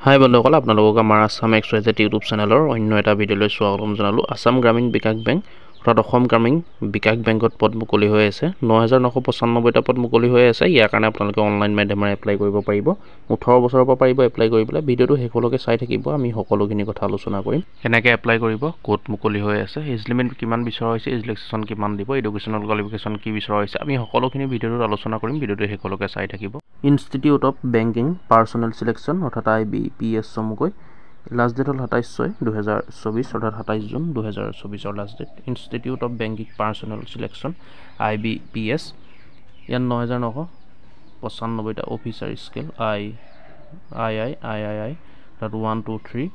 হাই বন্ধুসকল, আপোনালোকক আমাৰ আসাম এক্সপ্ৰেছ ইউটিউব চেনেলৰ অন্য এটা ভিডিঅ'লৈ স্বাগতম জনালোঁ। আসাম গ্ৰামীণ বিকাশ বেংক অৰ্থাৎ অসম গ্ৰামীণ বিকাশ বেংকত পদ মুকলি হৈ আছে। ৯,৯৯৫টা পদ মুকলি হৈ আছে। ইয়াৰ কাৰণে আপোনালোকে অনলাইন মাধ্যমেৰে এপ্লাই কৰিব পাৰিব। ১৮ বছৰৰ পৰা পাৰিব এপ্লাই কৰিবলৈ। ভিডিঅ'টো শেষলৈকে চাই থাকিব, আমি সকলোখিনি কথা আলোচনা কৰিম। কেনেকৈ এপ্লাই কৰিব, ক'ত মুকলি হৈ আছে, এজ লিমিট কিমান বিচৰা হৈছে, এজ ৰিলেক্সেশ্যন কিমান দিব, এডুকেশ্যনেল কোৱালিফিকেশ্যন কি বিচৰা হৈছে, আমি সকলোখিনি ভিডিঅ'টোত আলোচনা কৰিম। ভিডিঅ'টো শেষলৈকে চাই থাকিব। Institute of Banking Personnel Selection অৰ্থাৎ IBPS চমুকৈ লাষ্ট ডেট হ'ল 27/6/2024 অৰ্থাৎ 27 জুন 2024 last date. Institute of Banking Personnel Selection IBPS, ইয়াত ৯,৯৯৫টা অফিচাৰ স্কেল II তাত 1, 2, 3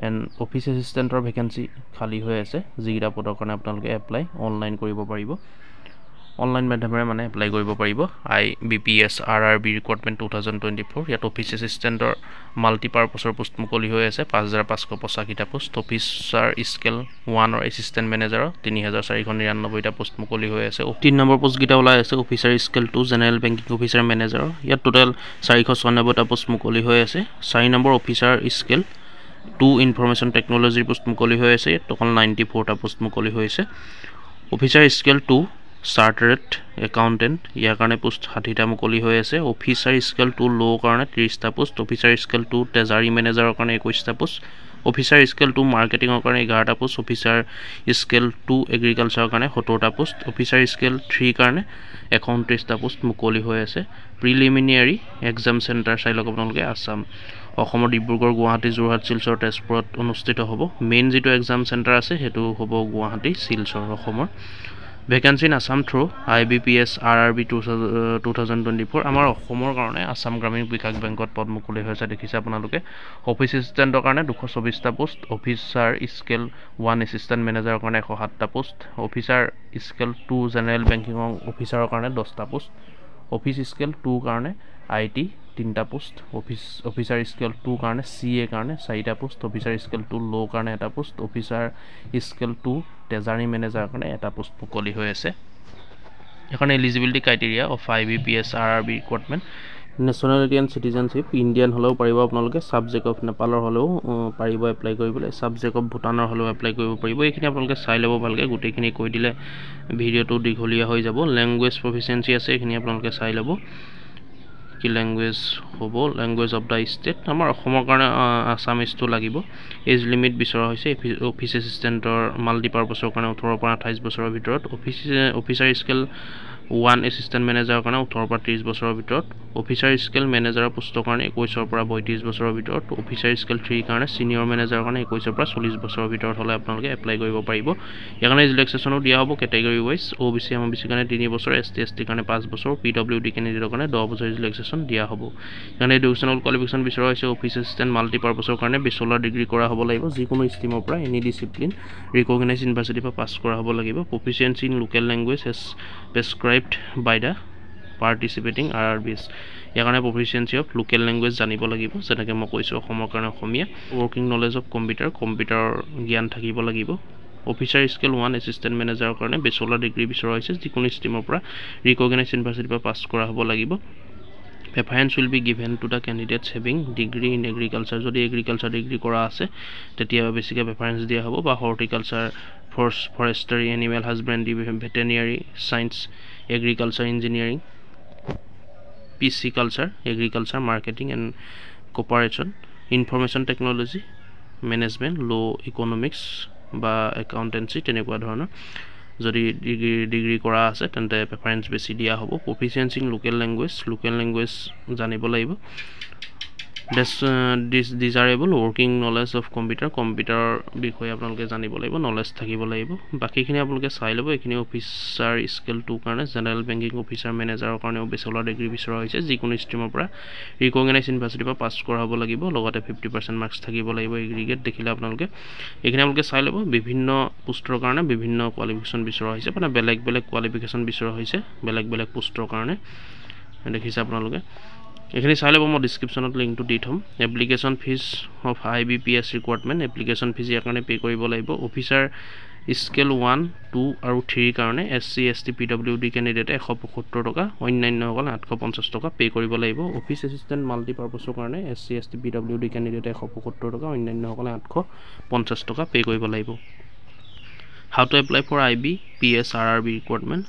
এণ্ড অফিচ এছিষ্টেণ্টৰ ভেকেঞ্চি খালী হৈ আছে। যিকেইটা পদৰ কাৰণে আপোনালোকে এপ্লাই অনলাইন কৰিব পাৰিব, অনলাইন মাধ্যমেৰে এপ্লাই কৰিব পাৰিব। IBPS RRB ৰিক্ৰুটমেণ্ট 2024, ইয়াত অফিচ এছিষ্টেণ্টৰ মাল্টিপাৰ্পছৰ পোষ্ট মুকলি হৈ আছে। 5,585টা পোষ্ট। অফিচাৰ স্কেল 1ৰ এছিষ্টেণ্ট মেনেজাৰৰ 3,499টা পোষ্ট মুকলি হৈ আছে। 3 নম্বৰ পোষ্টকেইটা ওলাই আছে officer scale 2 general banking officer মেনেজাৰৰ, ইয়াত টোটেল 496টা পোষ্ট মুকলি হৈ আছে। 4 নম্বৰ অফিচাৰ স্কেল 2 ইনফৰমেশ্যন টেকন'লজিৰ পোষ্ট মুকলি হৈ আছে, ইয়াত টোটেল 94টা পোষ্ট মুকলি হৈছে। অফিচাৰ স্কেল 2 চাৰ্টাৰ্ড একাউণ্টেণ্ট, ইয়াৰ কাৰণে পোষ্ট 60টা মুকলি হৈ আছে। অফিচাৰ স্কেল 2 ল' কাৰণে 30টা পোষ্ট। অফিচাৰ স্কেল 2 ট্ৰেজাৰী মেনেজাৰৰ কাৰণে 21টা পোষ্ট। অফিচাৰ স্কেল 2 মাৰ্কেটিঙৰ কাৰণে 11টা পোষ্ট। অফিচাৰ স্কেল 2 এগ্ৰিকালচাৰৰ কাৰণে 17টা পোষ্ট। অফিচাৰ স্কেল 3 কাৰণে 29টা পোষ্ট মুকলি হৈ আছে। প্ৰিলিমিনেৰী এক্সাম চেণ্টাৰ চাই লওক আপোনালোকে। অসমৰ ডিব্ৰুগড়, গুৱাহাটী, যোৰহাট, শিলচৰ, তেজপুৰত অনুষ্ঠিত হ'ব। মেইন যিটো এক্সাম চেণ্টাৰ আছে সেইটো হ'ব গুৱাহাটী, শিলচৰ অসমৰ। Vacancy in Assam through IBPS RRB 2024, আমাৰ অসমৰ কাৰণে আসাম গ্ৰামীণ বিকাশ বেংকত পদ মুকলি হৈছে। দেখিছে আপোনালোকে। অফিচ এছিষ্টেণ্টৰ কাৰণে 224টা পোষ্ট। অফিচাৰ স্কেল 1 এছিষ্টেণ্ট মেনেজাৰৰ কাৰণে 107টা post. Officer scale 2 general banking অফিচাৰৰ কাৰণে 10টা পোষ্ট। অফিচ স্কেল 2 কাৰণে IT 3টা পোষ্ট। অফিচাৰ স্কেল 2 কাৰণে CA কাৰণে 4টা পোষ্ট। অফিচাৰ স্কেল 2 ল' কাৰণে 1টা পোষ্ট। অফিচাৰ স্কেল 2 ট্ৰেজাৰী মেনেজাৰৰ কাৰণে 1টা পোষ্ট মুকলি হৈ আছে। এখন eligibility criteria of IBPS RRB recruitment, nationality and citizenship Indian হ'লেও পাৰিব আপোনালোকে। ছাবজেক্ট অফ নেপালৰ হ'লেও পাৰিব এপ্লাই কৰিবলৈ। ছাবজেক্ট অফ ভূটানৰ হ'লেও এপ্লাই কৰিব পাৰিব। এইখিনি আপোনালোকে চাই ল'ব ভালকৈ, গোটেইখিনি কৈ দিলে ভিডিঅ'টো দীঘলীয়া হৈ যাব। লেংগুৱেজ প্ৰফিচিয়েঞ্চি আছে, এইখিনি আপোনালোকে চাই ল'ব। কি লেংগুৱেজ হ'ব, লেংগুৱেজ অফ দ্য ষ্টেট, আমাৰ অসমৰ কাৰণে আছামিজটো লাগিব। এজ লিমিট বিচৰা হৈছে অফিচ এছিষ্টেণ্টৰ মাল্টিপাৰ্পছৰ কাৰণে 18 পৰা 28 বছৰৰ ভিতৰত। অফিচাৰ স্কেল 1 এছিষ্টেণ্ট মেনেজাৰৰ কাৰণে 18 পৰা 30 বছৰৰ ভিতৰত। অফিচাৰ স্কেল মেনেজাৰৰ পোষ্টৰ কাৰণে 21 পৰা 32 বছৰৰ ভিতৰত। অফিচাৰ স্কেল 3 কাৰণে ছিনিয়ৰ মেনেজাৰৰ কাৰণে 21 পৰা 40 বছৰৰ ভিতৰত হ'লে আপোনালোকে এপ্লাই কৰিব পাৰিব। ইয়াৰ কাৰণে ৰিলেক্সেশ্যনো দিয়া হ'ব কেটেগৰী ৱাইজ। OBC MOBC কাৰণে 3 বছৰ, ST ST কাৰণে 5 বছৰ, PWD কেণ্ডিডেটৰ কাৰণে 10 বছৰ ৰিলেক্সেশ্যন দিয়া হ'ব। ইয়াৰ এডুকেশ্যনেল কোৱালিফিকেশ্যন বিচৰা হৈছে অফিচ এছিষ্টেণ্ট মাল্টিপাৰ্পছৰ কাৰণে বেচেলৰ ডিগ্ৰী কৰা হ'ব লাগিব। যিকোনো ষ্ট্ৰীমৰ পৰা এনি ডিচিপ্লিন ৰিকগনাইজ ইউনিভাৰ্চিটিৰ পৰা পাছ কৰা হ'ব লাগিব। Proficiency in local language as prescribed by the participating RRBs, ইয়াৰ কাৰণে প্ৰফিচিয়েঞ্চি অফ লোকেল লেংগুৱেজ জানিব লাগিব। যেনেকৈ মই কৈছোঁ অসমৰ কাৰণে অসমীয়া। ৱৰ্কিং নলেজ অফ কম্পিউটাৰৰ জ্ঞান থাকিব লাগিব। অফিচাৰ স্কেল 1 এছিষ্টেণ্ট মেনেজাৰৰ কাৰণে বেচেলৰ ডিগ্ৰী বিচৰা হৈছে। যিকোনো ষ্ট্ৰীমৰ পৰা ৰিকগনাইজ ইউনিভাৰ্চিটিৰ পৰা পাছ কৰা হ'ব লাগিব। Preference will be given to the candidates having degree in agriculture, যদি এগ্ৰিকালচাৰ ডিগ্ৰী কৰা আছে তেতিয়া বেছিকৈ প্ৰেফাৰেঞ্চ দিয়া হ'ব, বা horticulture, forestry, animal husbandry, veterinary science, agriculture engineering, pisciculture, agriculture, marketing and cooperation, information technology, management, law' economics বা accountancy, তেনেকুৱা ধৰণৰ যদি ডিগ্ৰী কৰা আছে তেন্তে প্ৰেফাৰেঞ্চ বেছি দিয়া হ'ব। প্ৰফিচিয়েঞ্চি ইন লোকেল লেংগুৱেজ জানিব লাগিব। ডিজাৰেবল ৱৰ্কিং নলেজ অফ কম্পিউটাৰৰ বিষয়ে আপোনালোকে জানিব লাগিব, নলেজ থাকিব লাগিব। বাকীখিনি আপোনালোকে চাই ল'ব। এইখিনি অফিচাৰ স্কেল 2 কাৰণে জেনেৰেল বেংকিং অফিচাৰ মেনেজাৰৰ কাৰণেও বেচেলৰ ডিগ্ৰী বিচৰা হৈছে। যিকোনো ষ্ট্ৰীমৰ পৰা ৰিকগনাইজ ইউনিভাৰ্চিটিৰ পৰা পাছ কৰা হ'ব লাগিব, লগতে 50% মাৰ্কছ থাকিব লাগিব এগ্ৰিগেট। দেখিলে আপোনালোকে এইখিনি আপোনালোকে চাই ল'ব। বিভিন্ন পোষ্টৰ কাৰণে বিভিন্ন কোৱালিফিকেশ্যন বিচৰা হৈছে, বেলেগ বেলেগ কোৱালিফিকেশ্যন বিচৰা হৈছে বেলেগ বেলেগ পোষ্টৰ কাৰণে। দেখিছে আপোনালোকে, এইখিনি চাই ল'ব। মই ডিছক্ৰিপশ্যনত লিংকটো দি থ'ম। Application fees of IBPS requirement, application fees ইয়াৰ কাৰণে পে' কৰিব লাগিব। অফিচাৰ স্কেল 1, 2 আৰু 3 কাৰণে SC ST PWD ক্যান্ডিডেটে 175 টকা অন্যান্যসকলে 850 টকা পে কৰিব লাগিব অফিস অ্যাসিস্ট্যান্ট মাল্টিপাৰপাসৰ কাৰণে SC ST PWD ক্যান্ডিডেটে 175 টকা অন্যান্যসকলে 850 টকা পে কৰিব লাগিব How to apply for IB PS RRB requirement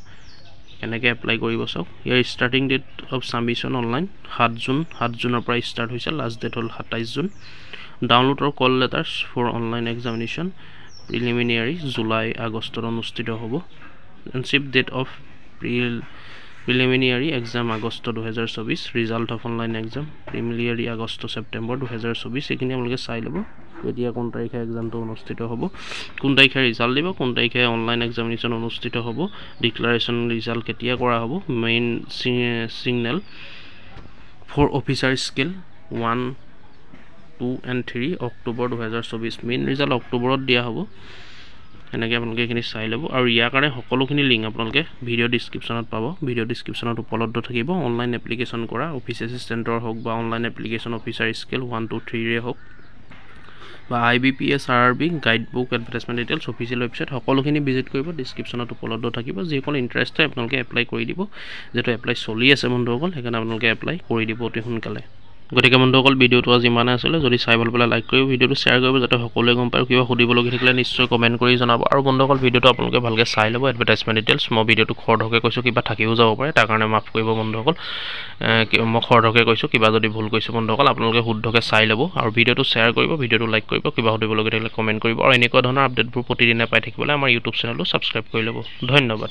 কেনেকৈ এপ্লাই কৰিব চাওক ইয়াৰ starting date of submission online 7 জুনৰ পৰা ষ্টাৰ্ট হৈছে লাষ্ট ডেট হ'ল 27 June download or call letters for online examination preliminary July আগষ্টত অনুষ্ঠিত হ'ব এনচিপ date of preliminary exam August 2024 result of online exam preliminary August September 2024 এইখিনি আপোনালোকে চাই ল'ব কেতিয়া কোন তাৰিখে এক্সামটো অনুষ্ঠিত হ'ব কোন তাৰিখে ৰিজাল্ট দিব কোন তাৰিখে অনলাইন এক্সামিনেশ্যন অনুষ্ঠিত হ'ব ডিক্লাৰেশ্যন ৰিজাল্ট কেতিয়া কৰা হ'ব main signal for officer scale 1, 2 and 3 অক্টোবৰ 2024 মেইন ৰিজাল্ট অক্টোবৰত দিয়া হ'ব এনেকৈ আপোনালোকে এইখিনি চাই ল'ব আৰু ইয়াৰ কাৰণে সকলোখিনি লিংক আপোনালোকে ভিডিঅ' ডিছক্ৰিপশ্যনত পাব ভিডিঅ' ডিছক্ৰিপশ্যনত উপলব্ধ থাকিব অনলাইন এপ্লিকেশ্যন কৰা অফিচ এছিষ্টেণ্টৰ হওক বা অনলাইন এপ্লিকেশ্যন অফিচাৰ স্কেল 1, 2, 3 হওক বা IBPS RRB guide book advertisement details official website সকলোখিনি ভিজিট কৰিব ডিছক্ৰিপশ্যনত উপলব্ধ থাকিব যিসকল ইণ্টাৰেষ্ট হয় আপোনালোকে এপ্লাই কৰি দিব যেটো এপ্লাই চলি আছে বন্ধুসকল সেইকাৰণে আপোনালোকে এপ্লাই কৰি দিব অতি সোনকালে গতিকে বন্ধুসকল ভিডিঅ'টো আজি ইমানে আছিলে যদি চাই ভাল পালে লাইক কৰিব ভিডিঅ'টো শ্বেয়াৰ কৰিব যাতে সকলোৱে গম পায় কিবা সুধিবলগীয়া থাকিলে নিশ্চয় কমেণ্ট কৰি জনাব আৰু বন্ধুসকল ভিডিঅ'টো আপোনালোকে ভালকৈ চাই ল'ব এডভাৰটাইজমেণ্ট ডিটেইলছ মই ভিডিঅ'টো খৰধৰকৈ কৈছোঁ কিবা থাকিও যাব পাৰে তাৰ কাৰণে মাফ কৰিব বন্ধুসকল মই খৰধৰকৈ কৈছোঁ কিবা যদি ভুল কৈছোঁ বন্ধুসকল আপোনালোকে শুদ্ধকৈ চাই ল'ব আৰু ভিডিঅ'টো শ্বেয়াৰ কৰিব ভিডিঅ'টো লাইক কৰিব কিবা সুধিবলগীয়া থাকিলে কমেণ্ট কৰিব আৰু এনেকুৱা ধৰণৰ আপডেটবোৰ প্ৰতিদিনে পাই থাকিবলৈ আমাৰ ইউটিউব চেনেলটো ছাবস্ক্ৰাইব কৰি ল'ব ধন্যবাদ